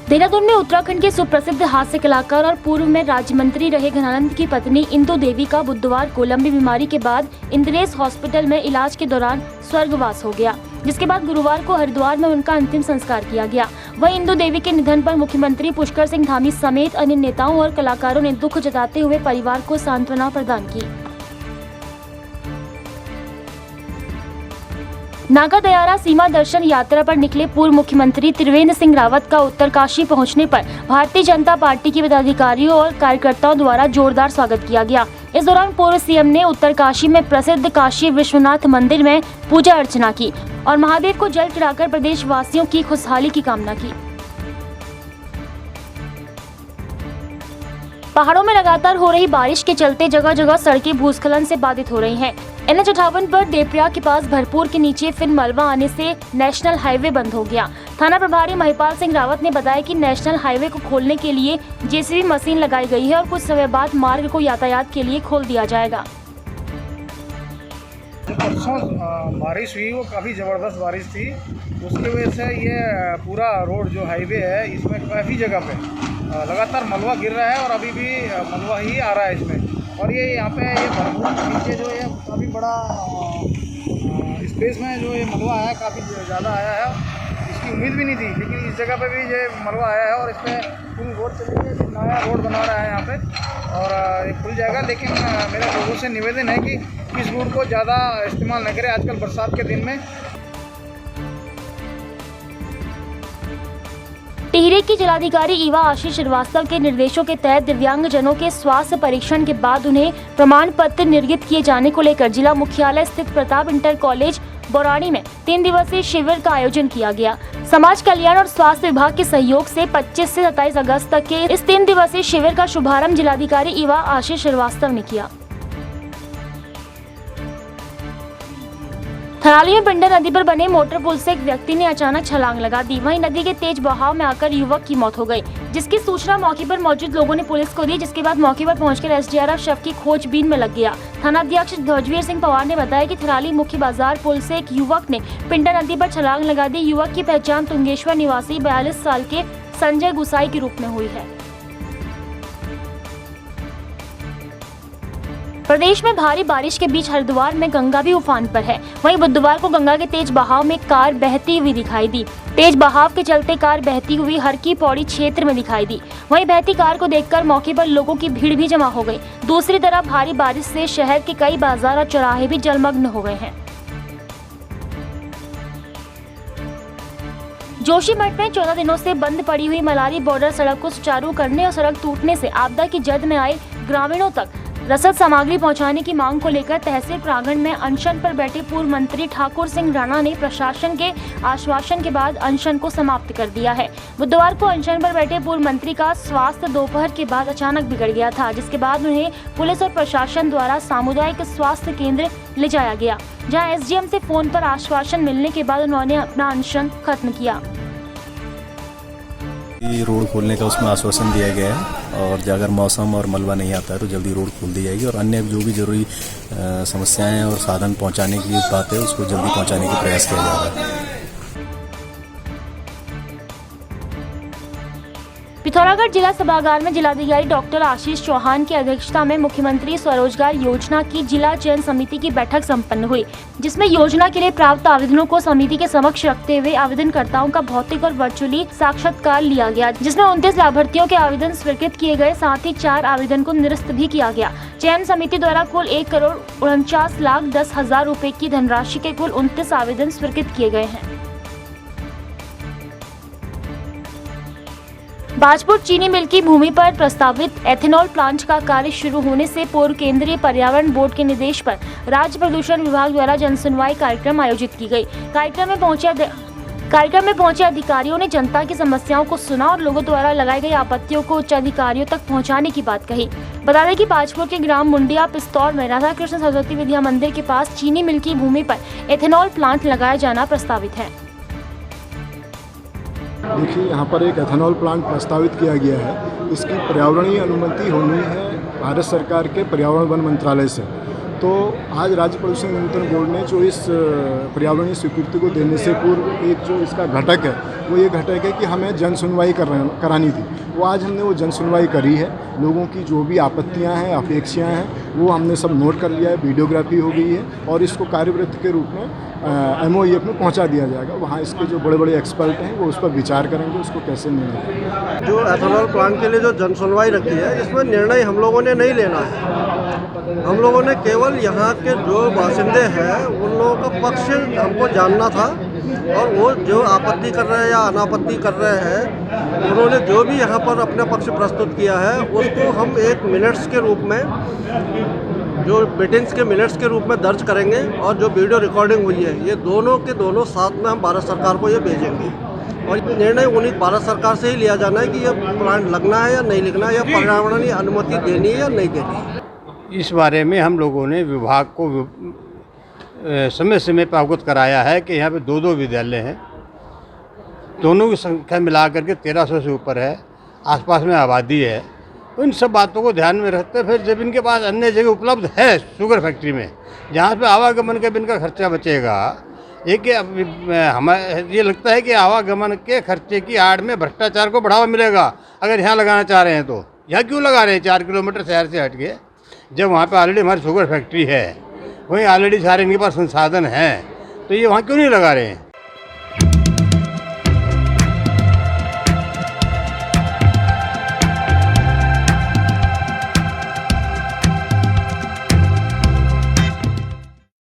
देहरादून में उत्तराखंड के सुप्रसिद्ध हास्य कलाकार और पूर्व में राज्य मंत्री रहे घनानंद की पत्नी इंदु देवी का बुधवार को लंबी बीमारी के बाद इंद्रेश हॉस्पिटल में इलाज के दौरान स्वर्गवास हो गया, जिसके बाद गुरुवार को हरिद्वार में उनका अंतिम संस्कार किया गया। वहीं इंदु देवी के निधन पर मुख्यमंत्री पुष्कर सिंह धामी समेत अन्य नेताओं और कलाकारों ने दुख जताते हुए परिवार को सांत्वना प्रदान की। नागा दयारा सीमा दर्शन यात्रा पर निकले पूर्व मुख्यमंत्री त्रिवेंद्र सिंह रावत का उत्तरकाशी पहुंचने पर भारतीय जनता पार्टी के पदाधिकारियों और कार्यकर्ताओं द्वारा जोरदार स्वागत किया गया। इस दौरान पूर्व सीएम ने उत्तरकाशी में प्रसिद्ध काशी विश्वनाथ मंदिर में पूजा अर्चना की और महादेव को जल चढ़ाकर प्रदेश वासियों की खुशहाली की कामना की। पहाड़ों में लगातार हो रही बारिश के चलते जगह जगह सड़कें भूस्खलन से बाधित हो रही हैं। NH 58 पर देवप्रयाग के पास भरपूर के नीचे फिर मलबा आने से नेशनल हाईवे बंद हो गया। थाना प्रभारी महिपाल सिंह रावत ने बताया कि नेशनल हाईवे को खोलने के लिए JCB मशीन लगाई गई है और कुछ समय बाद मार्ग को यातायात के लिए खोल दिया जाएगा। परसों बारिश हुई, वो काफ़ी ज़बरदस्त बारिश थी, उसकी वजह से ये पूरा रोड जो हाईवे है इसमें काफ़ी जगह पे लगातार मलबा गिर रहा है और अभी भी मलबा ही आ रहा है इसमें। और ये यहाँ पे ये भरपूर नीचे जो है काफ़ी बड़ा स्पेस में जो ये मलबा आया काफ़ी ज़्यादा आया है, इसकी उम्मीद भी नहीं थी, लेकिन इस जगह पे भी ये मलबा आया है और इस पर पूरी रोड चलेगी, नया रोड बना रहा है यहाँ पे और ये खुल जाएगा। लेकिन मेरे लोगों से निवेदन है कि इस रोड को ज़्यादा इस्तेमाल न करें आजकल बरसात के दिन में। टिहरी की जिलाधिकारी ईवा आशीष श्रीवास्तव के निर्देशों के तहत दिव्यांगजनों के स्वास्थ्य परीक्षण के बाद उन्हें प्रमाण पत्र निर्गत किए जाने को लेकर जिला मुख्यालय स्थित प्रताप इंटर कॉलेज बौराड़ी में 3 दिवसीय शिविर का आयोजन किया गया। समाज कल्याण और स्वास्थ्य विभाग के सहयोग से 25 से 27 अगस्त तक के इस 3 दिवसीय शिविर का शुभारंभ जिलाधिकारी ईवा आशीष श्रीवास्तव ने किया। थराली में पिंडर नदी पर बने मोटर पुल से एक व्यक्ति ने अचानक छलांग लगा दी। वहीं नदी के तेज बहाव में आकर युवक की मौत हो गई, जिसकी सूचना मौके पर मौजूद लोगों ने पुलिस को दी, जिसके बाद मौके पर पहुंचकर SDRF शव की खोजबीन में लग गया। थानाध्यक्ष ध्वजवीर सिंह पवार ने बताया कि थराली मुख्य बाजार पुल से एक युवक ने पिंडर नदी पर छलांग लगा दी। युवक की पहचान तुंगेश्वर निवासी 42 साल के संजय गुसाई के रूप में हुई है। प्रदेश में भारी बारिश के बीच हरिद्वार में गंगा भी उफान पर है। वहीं बुधवार को गंगा के तेज बहाव में कार बहती हुई दिखाई दी। तेज बहाव के चलते कार बहती हुई हर की पौड़ी क्षेत्र में दिखाई दी। वहीं बहती कार को देखकर मौके पर लोगों की भीड़ भी जमा हो गई। दूसरी तरफ भारी बारिश से शहर के कई बाजार और चौराहे भी जलमग्न हो गए हैं। जोशीमठ में 14 दिनों से बंद पड़ी हुई मलारी बॉर्डर सड़क को सुचारू करने और सड़क टूटने से आपदा की जद में आए ग्रामीणों तक रसद सामग्री पहुंचाने की मांग को लेकर तहसील प्रांगण में अनशन पर बैठे पूर्व मंत्री ठाकुर सिंह राणा ने प्रशासन के आश्वासन के बाद अनशन को समाप्त कर दिया है। बुधवार को अनशन पर बैठे पूर्व मंत्री का स्वास्थ्य दोपहर के बाद अचानक बिगड़ गया था, जिसके बाद उन्हें पुलिस और प्रशासन द्वारा सामुदायिक स्वास्थ्य केंद्र ले जाया गया, जहाँ SDM से फोन पर आश्वासन मिलने के बाद उन्होंने अपना अनशन खत्म किया। रोड खोलने का उसमें आश्वासन दिया गया है और अगर मौसम और मलबा नहीं आता है तो जल्दी रोड खोल दी जाएगी और अन्य जो भी जरूरी समस्याएं और साधन पहुंचाने की बात है उसको जल्दी पहुंचाने का प्रयास किया जा रहा है। पिथौरागढ़ जिला सभागार में जिलाधिकारी डॉक्टर आशीष चौहान की अध्यक्षता में मुख्यमंत्री स्वरोजगार योजना की जिला चयन समिति की बैठक संपन्न हुई, जिसमें योजना के लिए प्राप्त आवेदनों को समिति के समक्ष रखते हुए आवेदनकर्ताओं का भौतिक और वर्चुअली साक्षात्कार लिया गया, जिसमें 29 लाभार्थियों के आवेदन स्वीकृत किए गए, साथ ही 4 आवेदन को निरस्त भी किया गया। चयन समिति द्वारा कुल 1,49,10,000 रुपए की धनराशि के कुल 29 आवेदन स्वीकृत किए गए हैं। बाजपुर चीनी मिल की भूमि पर प्रस्तावित एथेनॉल प्लांट का कार्य शुरू होने से पूर्व केंद्रीय पर्यावरण बोर्ड के निर्देश पर राज्य प्रदूषण विभाग द्वारा जनसुनवाई कार्यक्रम आयोजित की गई। कार्यक्रम में पहुंचे अधिकारियों ने जनता की समस्याओं को सुना और लोगों द्वारा लगाई गई आपत्तियों को उच्च अधिकारियों तक पहुंचाने की बात कही। बता दें कि बाजपुर के ग्राम मुंडिया पिस्तौर में राधा कृष्ण सरस्वती विद्या मंदिर के पास चीनी मिल की भूमि पर एथेनॉल प्लांट लगाया जाना प्रस्तावित है। देखिए, यहाँ पर एक एथेनॉल प्लांट प्रस्तावित किया गया है। इसकी पर्यावरणीय अनुमति होनी है भारत सरकार के पर्यावरण वन मंत्रालय से। तो आज राज्य प्रदूषण नियंत्रण बोर्ड ने जो इस पर्यावरणीय स्वीकृति को देने से पूर्व एक जो इसका घटक है वो ये घटक है कि हमें जन सुनवाई करानी थी। वो आज हमने वो जन सुनवाई करी है। लोगों की जो भी आपत्तियां हैं, अपेक्षाएं हैं, वो हमने सब नोट कर लिया है। वीडियोग्राफी हो गई है और इसको कार्यवृत्त के रूप में MOEF में पहुंचा दिया जाएगा। वहाँ इसके जो बड़े बड़े एक्सपर्ट हैं वो उस पर विचार करेंगे, उसको कैसे निर्णय करेंगे। जो एथेनॉल प्लांट के लिए जो जन सुनवाई रखी है, इसमें निर्णय हम लोगों ने नहीं लेना है। हम लोगों ने केवल यहाँ के जो बासिंदे हैं उन लोगों का पक्ष हमको जानना था, और वो जो आपत्ति कर रहे हैं या अनापत्ति कर रहे हैं, उन्होंने जो भी यहाँ पर अपना पक्ष प्रस्तुत किया है उसको हम एक मिनट्स के रूप में, जो मीटिंग्स के मिनट्स के रूप में दर्ज करेंगे, और जो वीडियो रिकॉर्डिंग हुई है ये दोनों के दोनों साथ में हम भारत सरकार को ये भेजेंगे। और ये निर्णय उन्हीं भारत सरकार से ही लिया जाना है कि ये प्लांट लगना है या नहीं लगना है, या पर्यावरणीय अनुमति देनी है या नहीं देनी। इस बारे में हम लोगों ने विभाग को समय समय पर अवगत कराया है कि यहाँ पे 2-2 विद्यालय हैं, दोनों की संख्या मिला करके 1300 से ऊपर है, आसपास में आबादी है। तो इन सब बातों को ध्यान में रखते फिर जब इनके पास अन्य जगह उपलब्ध है शुगर फैक्ट्री में, जहाँ पे आवागमन का भी इनका खर्चा बचेगा, एक हमें ये लगता है कि आवागमन के खर्चे की आड़ में भ्रष्टाचार को बढ़ावा मिलेगा। अगर यहाँ लगाना चाह रहे हैं तो यहाँ क्यों लगा रहे हैं 4 किलोमीटर शहर से हट के, जब वहाँ पे ऑलरेडी हमारी शुगर फैक्ट्री है, वहीं ऑलरेडी सारे इनके पास संसाधन हैं, तो ये वहाँ क्यों नहीं लगा रहे हैं।